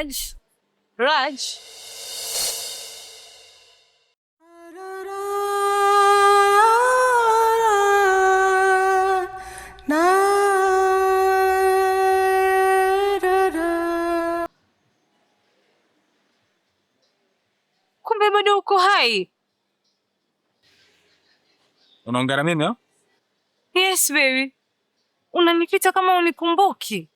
Raj. Raj. Kumbe bado uko hai? Unaongea na mimi? Yes baby. Unanikita kama unikumbuki.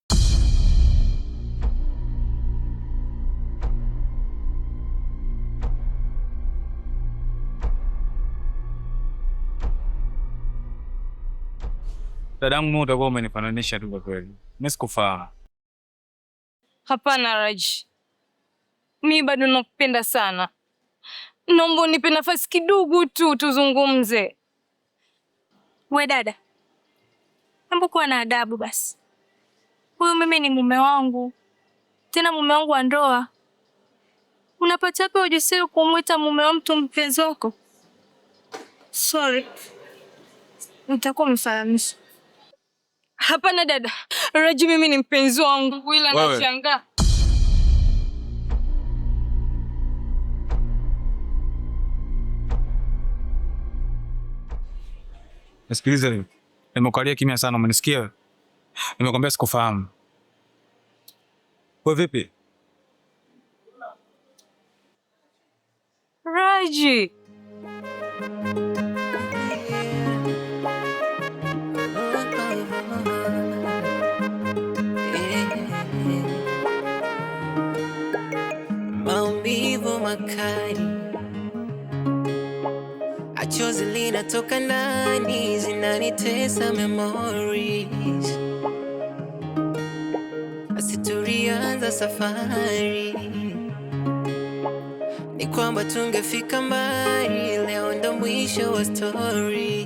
Dadangu mmoja utakuwa umenifananisha tu kwa kweli. Mimi sikufahamu. Hapana Raj. Mimi bado nakupenda sana. Naomba unipe nafasi kidogo tu tuzungumze. We dada, hebu kuwa na adabu basi. Huyu mimi ni mume wangu, tena mume wangu wa ndoa. Unapata wapi ujasiri kumwita mume wa mtu mpenzi wako? Sorry, nitakuwa mfahamisha. Hapana dada, Raj mimi ni mpenzi wangu ila nashangaa. Nisikilize. Nimekualia kimya sana, umenisikia? Nimekwambia sikufahamu. Wewe vipi? Raj. Maumivu makali, achozi linatoka ndani, zinanitesa memories. Basi tulianza safari, ni kwamba tungefika mbali, leo ndo mwisho wa story.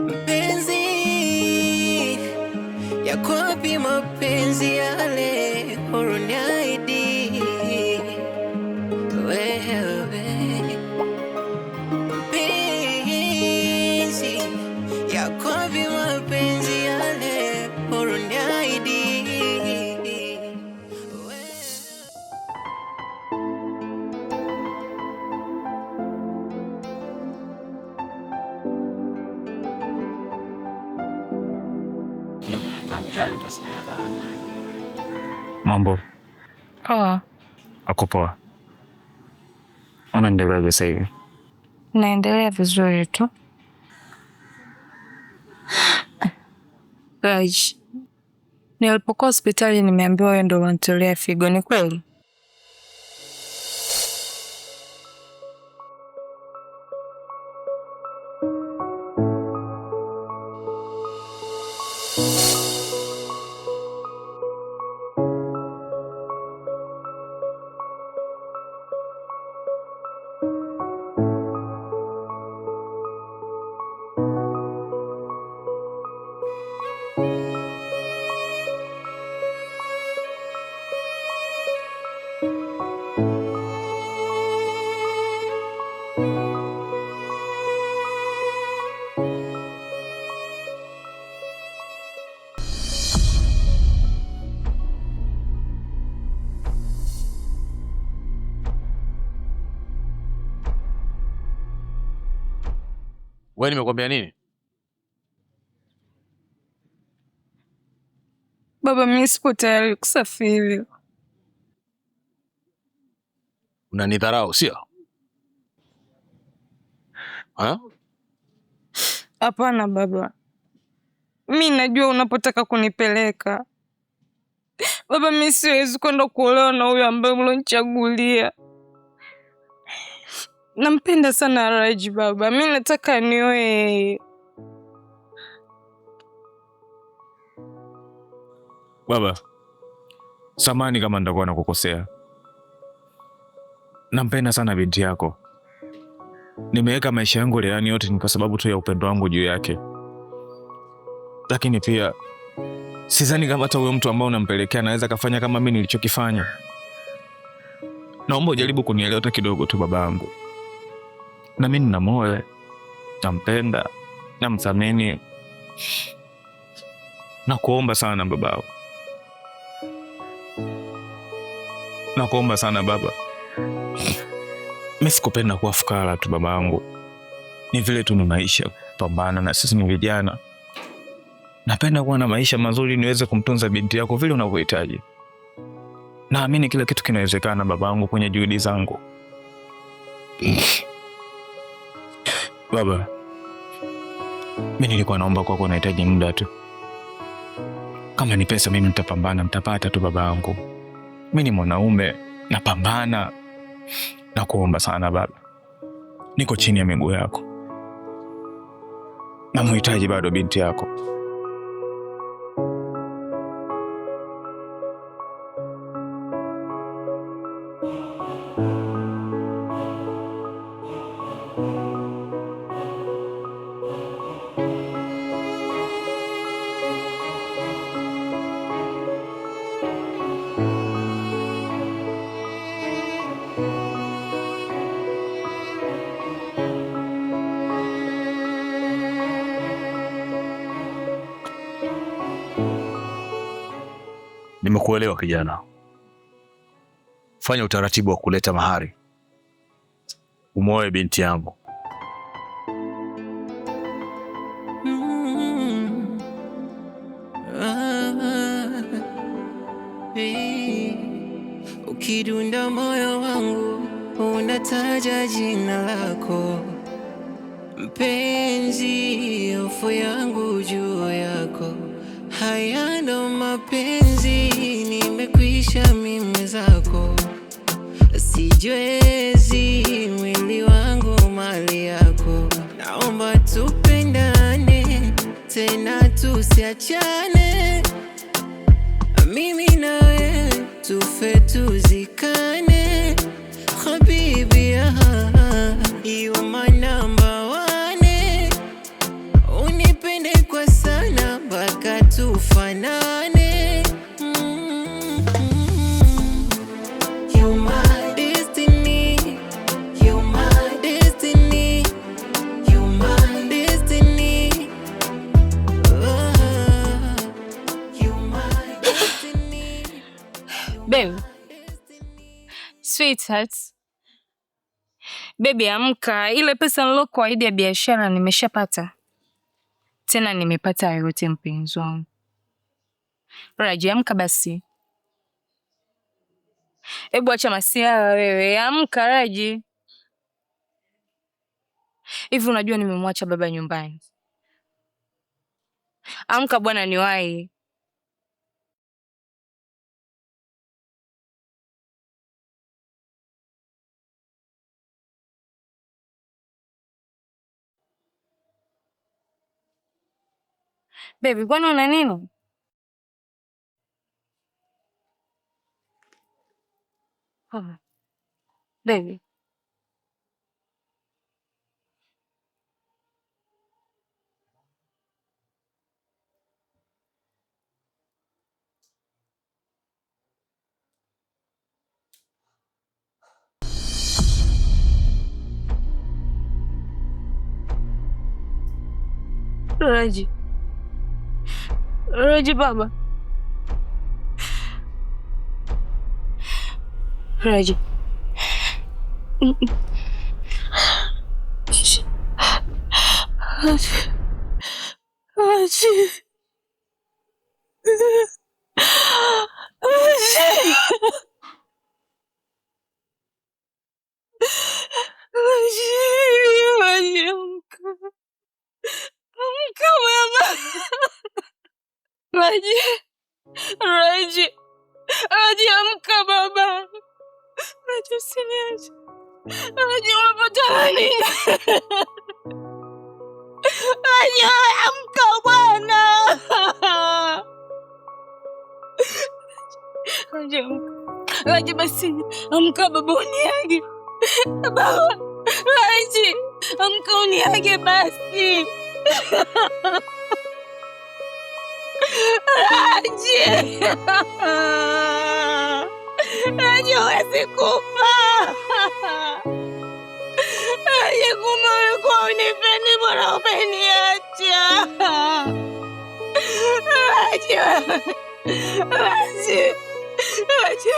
Mpenzi, yako wapi mapenzi yale uloniahidi? Wewe mpenzi, yako wapi mapenzi yale uloniahidi? Mambo. Poa. Ako poa. Unaendelea sasa hivi? Naendelea vizuri tu. Raj, nilipokuwa hospitali nimeambiwa wewe ndio unanitolea figo, ni kweli? Wewe nimekwambia nini? Baba, mimi sipo tayari kusafiri. Unanidharau, sio? Hapana baba. Mimi najua unapotaka kunipeleka. Baba, mimi siwezi kwenda kuolewa na huyo ambaye mlonichagulia. Nampenda sana Raj baba. Mimi nataka nioe. Baba, samahani kama nitakuwa nakukosea. Nampenda sana binti yako. Nimeweka maisha yangu leani yote ni kwa sababu tu ya upendo wangu juu yake. Lakini pia sidhani kama hata huyo mtu ambao unampelekea anaweza kafanya kama mimi nilichokifanya. Naomba ujaribu kunielewa hata kidogo tu babangu. Na mimi nina moyo, nampenda, namthamini. Nakuomba sana babangu. nakuomba sana baba. Mimi sikupenda kuwa fukara tu baba yangu. Ni vile tu ni maisha pambana, na sisi ni vijana. Napenda kuwa na maisha mazuri niweze kumtunza binti yako vile unavyohitaji. Naamini kila kitu kinawezekana baba yangu kwenye juhudi zangu. Baba, mimi nilikuwa naomba kwako, nahitaji muda tu. Kama ni pesa mimi nitapambana, mtapata tu baba yangu. Mimi ni mwanaume, napambana. Nakuomba sana baba. Niko chini ya miguu yako. Namhitaji bado binti yako. Nimekuelewa kijana. Fanya utaratibu wa kuleta mahari, umuoe binti yangu. Ukidunda moyo wangu unataja jina lako, mpenzi, hofu yangu juu yako. Haya ndo mapenzi, nimekwisha mimi zako. Sijiwezi, mwili wangu mali yako. Naomba tupendane, tena tusiachane. Mimi na wewe tufe tuzikane. Habibi, you my number one. Unipende kwa sana mpaka tufanane. You my destiny, you my destiny, you my destiny. You my destiny. Baby. Sweetheart. Baby, amka. Ile pesa nilokuahidi ya biashara nimeshapata. Tena nimepata yote mpenzi wangu. Raji, amka basi. Hebu acha masiara wewe. Amka Raji. Hivi unajua nimemwacha baba nyumbani. Amka bwana, niwahi. Baby, kwani una nini? Baby. Raji. Raji baba. Raji. Raji. Raji, amka baba. Raji, usiniache. Raji, unapata nini? Raji, amka bwana. Raji, amka. Raji, basi amka baba, uniage. Baba, Raji, amka uniage basi. Raji. Raji, huwezi kufa. Raji, kumbe ulikuwa unipendi, mbona umeniacha? Raji. Raji. Raji.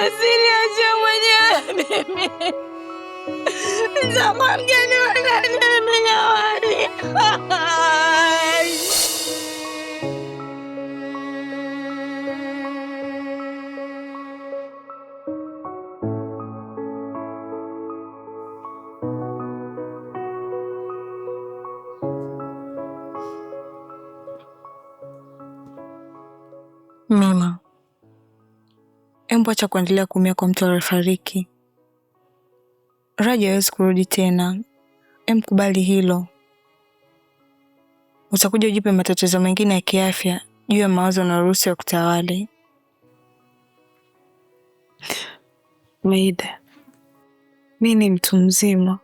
Usiniache mwenyewe mimi. Zamani gani wananiamini wali? Mima, embo acha kuendelea kuumia kwa mtu aliyefariki. Raja hawezi kurudi tena. Kubali hilo. Utakuja ujipe matatizo mengine ya kiafya juu ya mawazo na ruhusa ya kutawali. Maida, mimi ni mtu mzima.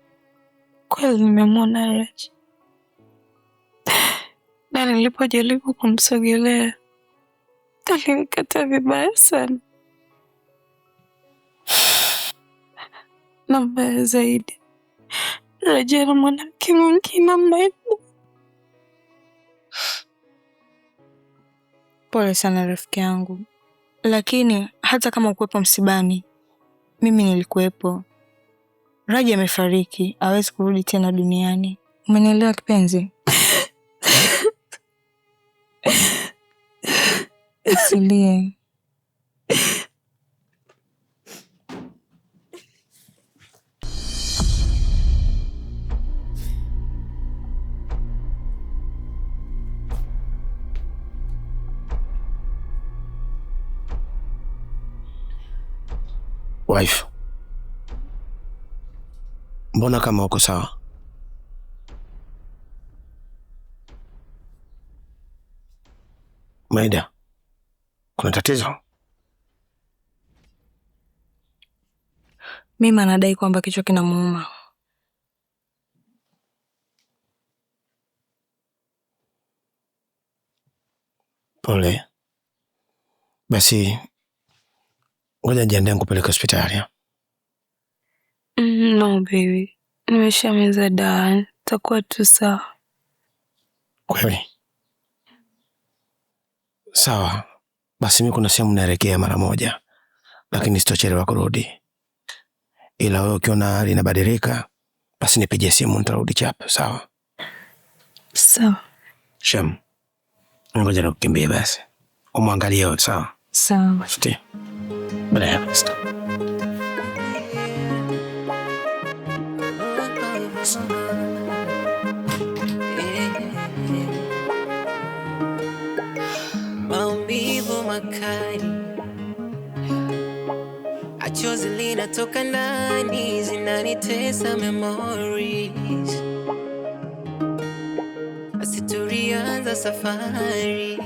Kweli nimemwona Raja. Na nilipojaribu kumsogelea alinikataa vibaya sana. Na mbaya zaidi, Raja na mwanamke mwingine Maida. Pole sana rafiki yangu. Lakini hata kama ukuwepo msibani, mimi nilikuwepo. Raja amefariki, hawezi kurudi tena duniani. Umenielewa kipenzi? Usilie. Wife, mbona kama uko sawa? Maida, kuna tatizo? Mimi anadai kwamba kichwa kinamuuma. Pole. Basi ngoja jiandae kupeleka hospitali. No baby. Nimeshameza dawa. Takuwa tu sawa. Kweli? Sawa. Basi mimi kuna sehemu naelekea mara moja. Lakini sitochelewa kurudi. Ila wewe ukiona hali inabadilika, basi nipigie simu nitarudi chapo, sawa? Sawa. Shem. Ngoja nikukimbie basi. Umwangalie wewe, sawa? Sawa. Shti. Baadaye. Maumivu makali, achozi linatoka ndani, zinanitesa memories. Basi tulianza safari,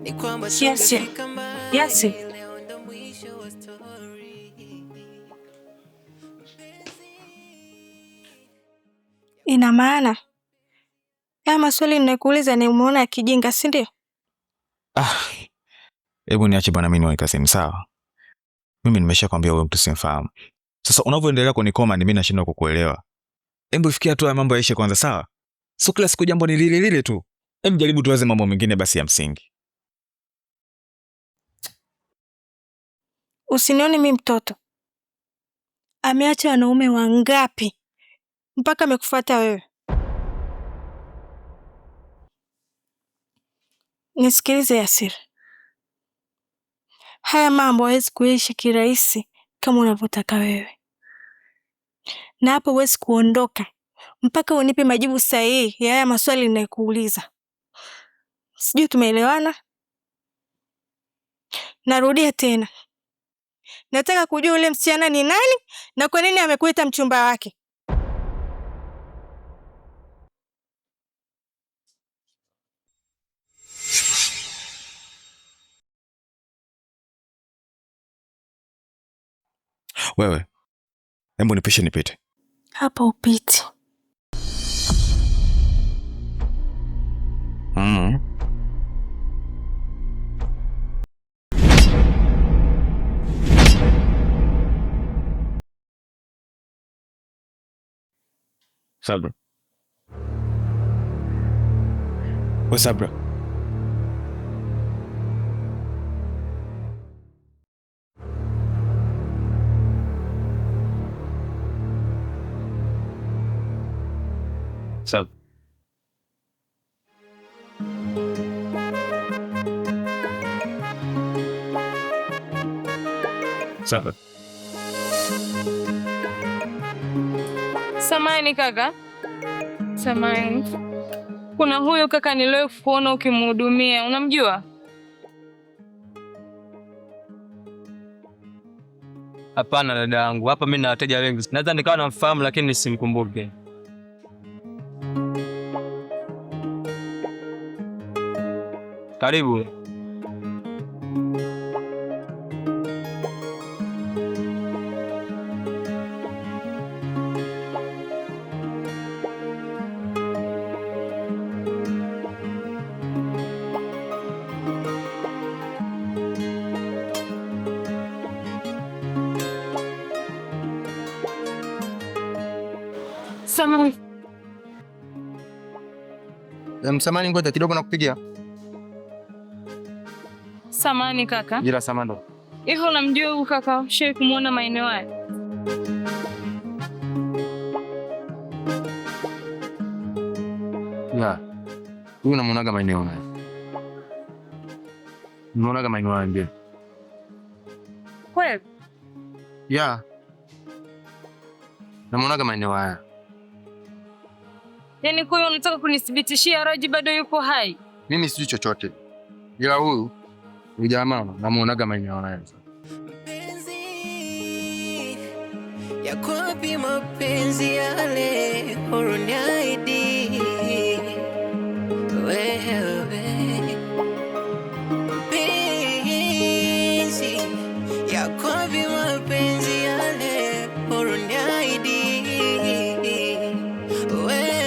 ni kwamba tungefika mbali, leo ndo mwisho wa story. Ina maana haya maswali ninakuuliza ni umeona ya kijinga, si ndio? Hebu niache bwana, mimi niweka simu sawa. Mimi nimeshakwambia wewe mtu simfahamu. Sasa unavyoendelea kunikoma mimi nashindwa kukuelewa. Hebu fikia tu mambo yaishe kwanza, sawa? Sio kila siku jambo ni lile lile tu. Hebu jaribu tuwaze mambo mengine basi ya msingi. Usinione mimi mtoto. Ameacha wanaume wangapi mpaka amekufuata wewe? Nisikilize Yasir. Haya mambo hawezi kuishi kirahisi kama unavyotaka wewe. Na hapo huwezi kuondoka mpaka unipe majibu sahihi ya haya maswali ninayokuuliza. Sijui tumeelewana? Narudia tena. Nataka kujua ule msichana ni nani na kwa nini amekuita mchumba wake. Wewe, hebu nipishe nipite. Hapa upiti. Sabra. We Sabra. Sawa. Sawa. Samahani kaka. Samahani. Kuna huyo kaka niliwahi kuona ukimhudumia, unamjua? Hapana dada yangu, hapa mimi na wateja wengi. Naweza nikawa namfahamu lakini nisimkumbuke. Karibu. Samahani. Samahani, ngoja kidogo nakupigia. Samahani kaka. Jira samando. Hivi unamjua huyu kaka? Ushawahi kumuona maeneo haya? Ya. Huyu namuonaga maeneo haya. Namuonaga maeneo haya ndio. Kweli? Ya. Namuonaga maeneo haya. Yaani kwa hiyo unataka kunithibitishia Raji bado yuko hai? Mimi sijui chochote. Ila huyu jamaa namuonaga maeneo haya. Mpenzi, yako wapi mapenzi yale uloniahidi wewe? Mpenzi, yako wapi mapenzi yale uloniahidi wewe?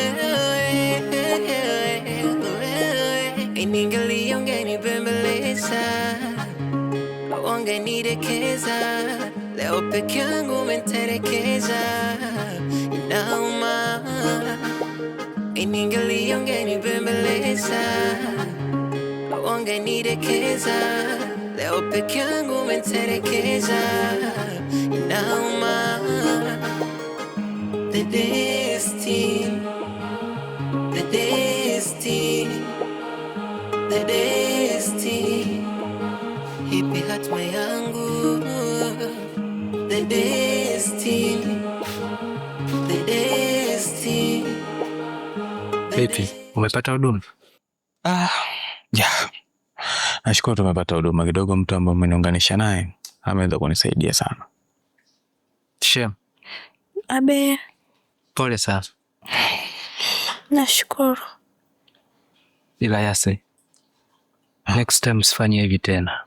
Ningali ungenibembeleza, ungenidekeza, leo peke yangu umenitelekeza, inauma. Ningali ungenibembeleza, ungenidekeza, leo peke yangu umenitelekeza, inauma. The destiny, the destiny, the destiny, ipi hatima yangu? The destiny, the destiny. Vipi? Umepata huduma? Ja. Nashukuru tumepata huduma kidogo. Mtu ambaye umeniunganisha naye ameweza kunisaidia sana. Shem. Abe, Pole sana. nashukuru. Ila Yase, next time usifanye hivi tena.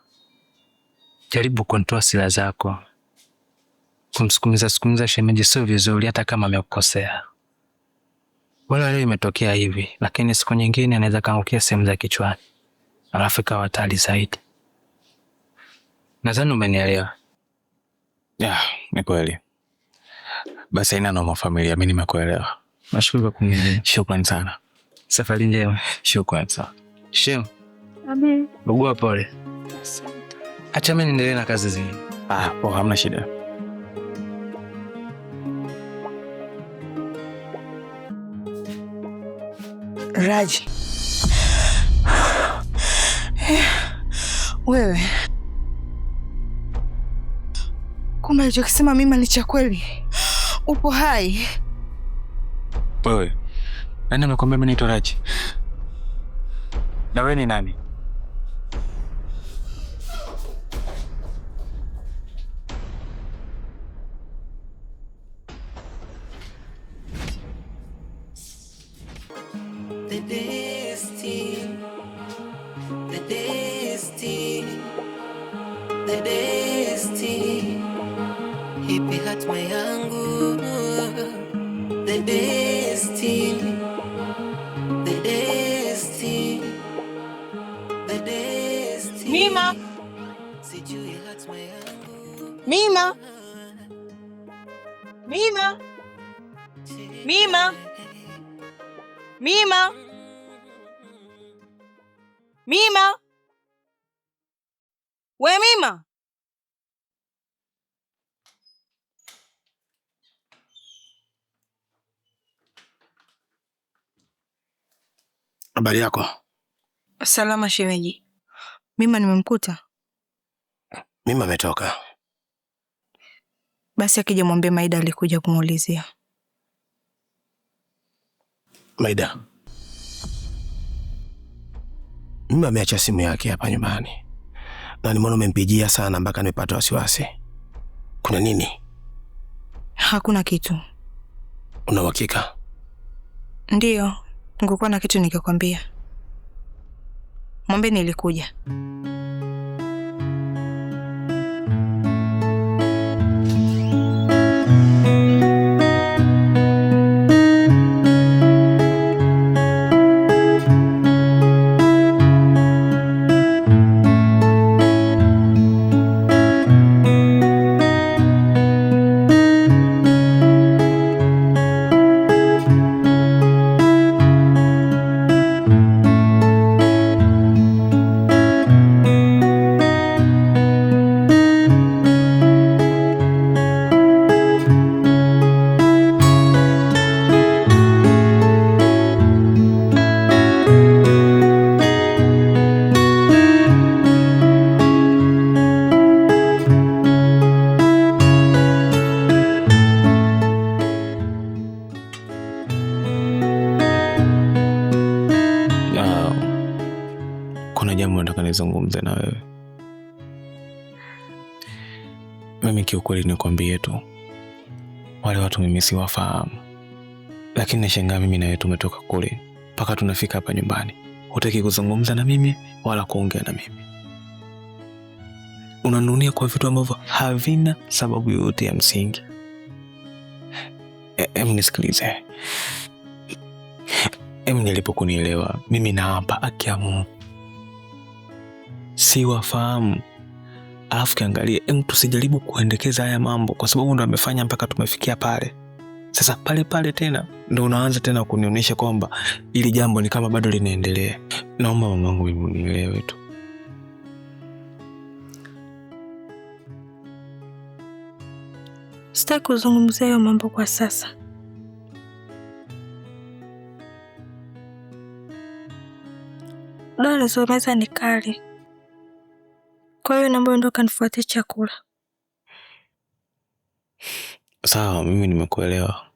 Jaribu kuondoa hasira zako. Kumsukumiza shemeji sio vizuri hata kama amekukosea. Wala leo imetokea hivi, lakini siku nyingine anaweza kaangukia sehemu za kichwani. Alafu ikawa hatari zaidi. Nadhani umenielewa. Ya, ni kweli. Basi haina noma familia, mimi nimekuelewa. Nashukuru kwa kunielewa. Shukrani sana. Safari njema. Shukrani sana. Shem. Abe. Ugua pole. Acha mimi niendelee na kazi zingine. Poa, hamna shida. Raji. Wewe. Kumbe alichokisema Mima ni cha kweli. Upo hai. Wewe. Nani amekwambia mimi naitwa Raji? Na wewe ni nani? The destiny, the destiny, the destiny, ipi hatima yangu? The destiny, the destiny, the destiny. Mima. Sijui hatima yangu. Mima. Mima. Mima. Mima. Mima. We Mima. Habari yako? Salama shemeji. Mima nimemkuta? Mima ametoka. Basi akija mwambie Maida alikuja kumuulizia. Maida. Mima ameacha simu yake hapa nyumbani. Na nimeona umempigia sana mpaka nimepata wasiwasi. Kuna nini? Hakuna kitu. Una uhakika? Ndiyo, ningekuwa na kitu ningekwambia. Mwambie nilikuja. Kuna jambo nataka nizungumze na wewe. Mimi kiukweli nikwambie tu, wale watu mimi siwafahamu. Lakini nashangaa mimi na wewe tumetoka kule mpaka tunafika hapa nyumbani. Hutaki kuzungumza na mimi wala kuongea na mimi. Unanunia kwa vitu ambavyo havina sababu yoyote ya msingi. Nisikilize. Nilipokunielewa, mimi naapa haki ya Mungu siwafahamu. Alafu kiangalie, tusijaribu kuendekeza haya mambo kwa sababu ndo amefanya mpaka tumefikia pale. Sasa pale tena ndo unaanza tena kunionyesha kwamba ili jambo ni kama bado linaendelea. Naomba mamangu mimi unielewe tu. Sitaki kuzungumzia hayo mambo kwa sasa. Dawa nilizomeza ni kali. Kwa hiyo naomba ndo kanifuatie chakula. Sawa, mimi nimekuelewa.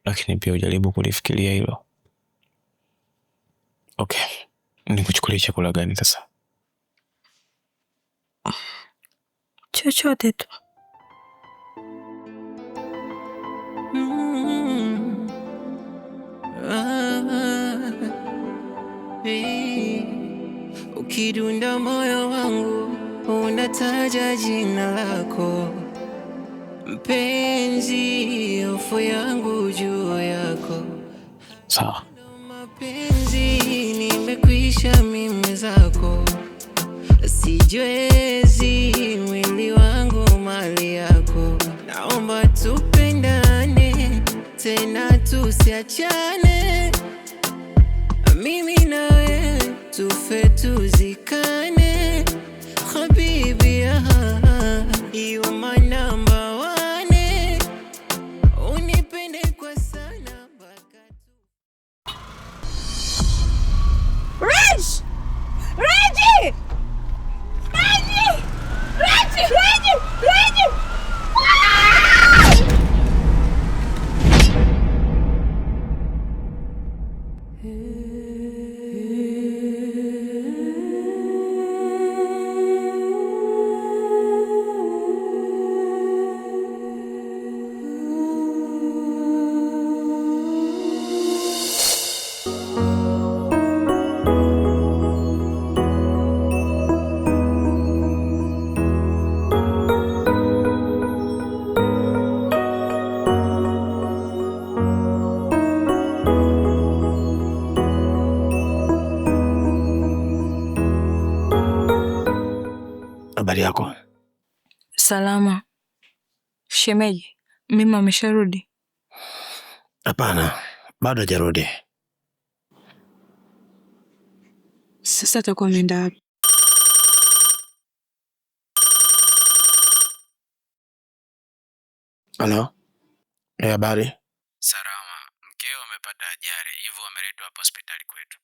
Lakini pia ujaribu kulifikiria hilo. Okay. Nikuchukulie chakula gani sasa? Chochote tu. Ukidunda moyo wangu unataja jina lako, mpenzi, hofu yangu juu yako. Sawa. Mapenzi nimekwisha mimi zako, sijiwezi mwili wangu mali yako. Naomba tupendane tena tusiachane, mimi na wewe tufe tuzikane. Habibi, you my number one, unipende kwa sana mpaka Reggie! Habari yako? Salama. Shemeji, Mima amesharudi? Hapana, bado hajarudi. Sasa atakuwa ameenda wapi? Halo? Habari? Salama, mkeo amepata ajali, hivyo ameleta tu hapa hospitali kwetu.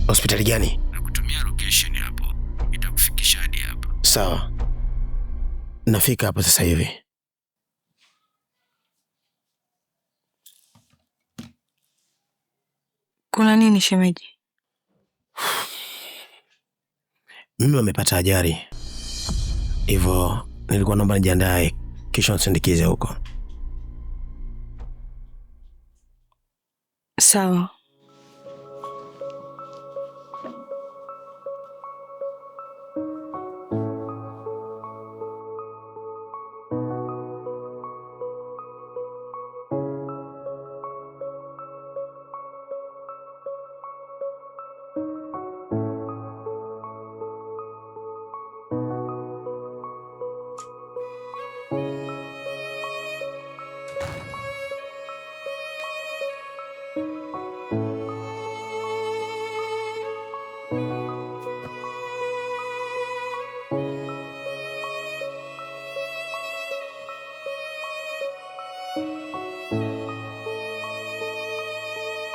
Hospitali gani? Nakutumia location hapo. Itakufikisha hadi hapa. Sawa. Nafika hapo sasa hivi. Kuna nini shemeji? Mimi wamepata ajali. Hivyo nilikuwa naomba nijiandae kisha nisindikize huko. Sawa.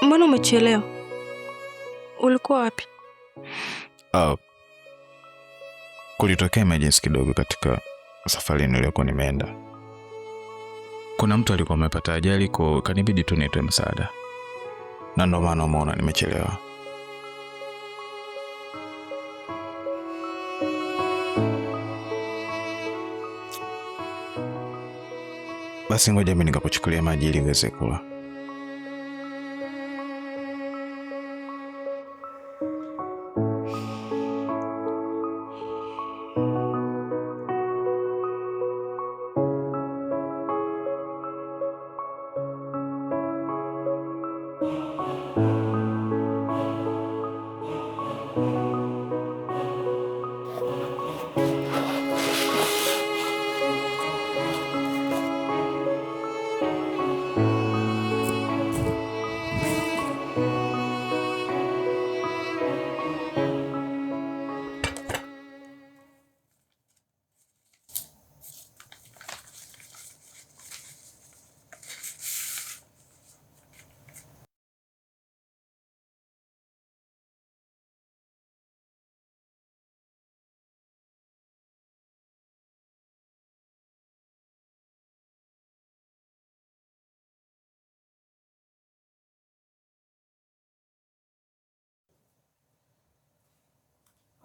Mbona umechelewa? Ulikuwa wapi? Kulitokea emergency kidogo katika safari niliyokuwa nimeenda. Kuna mtu alikuwa amepata ajali kwa kanibidi tu nitoe msaada. Na ndio maana umeona nimechelewa. Basi ngoja mimi nikakuchukulia maji ili uweze kula.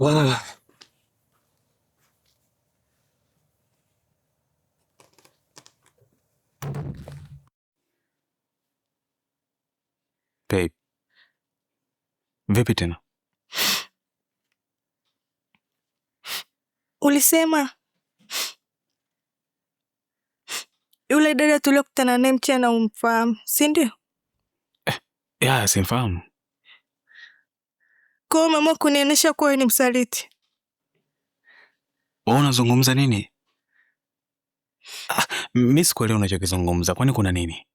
Wow. Babe. Vipi tena? Ulisema yule dada tuliokutana naye mchana umfahamu, si ndio? Ya, simfahamu. Kwa hiyo mama kunionyesha kuwa ni msaliti. Wewe unazungumza nini? Mimi sikuelewi unachokizungumza. Kwani kuna nini?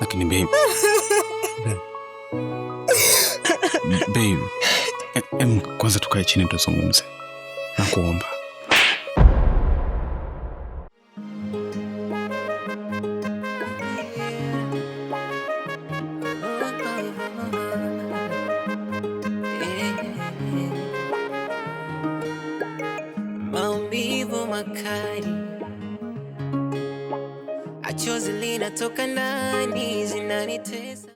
Lakini babe. Babe. Kwanza tukae chini tuzungumze. Nakuomba. makali, achozi linatoka ndani zinanitesa.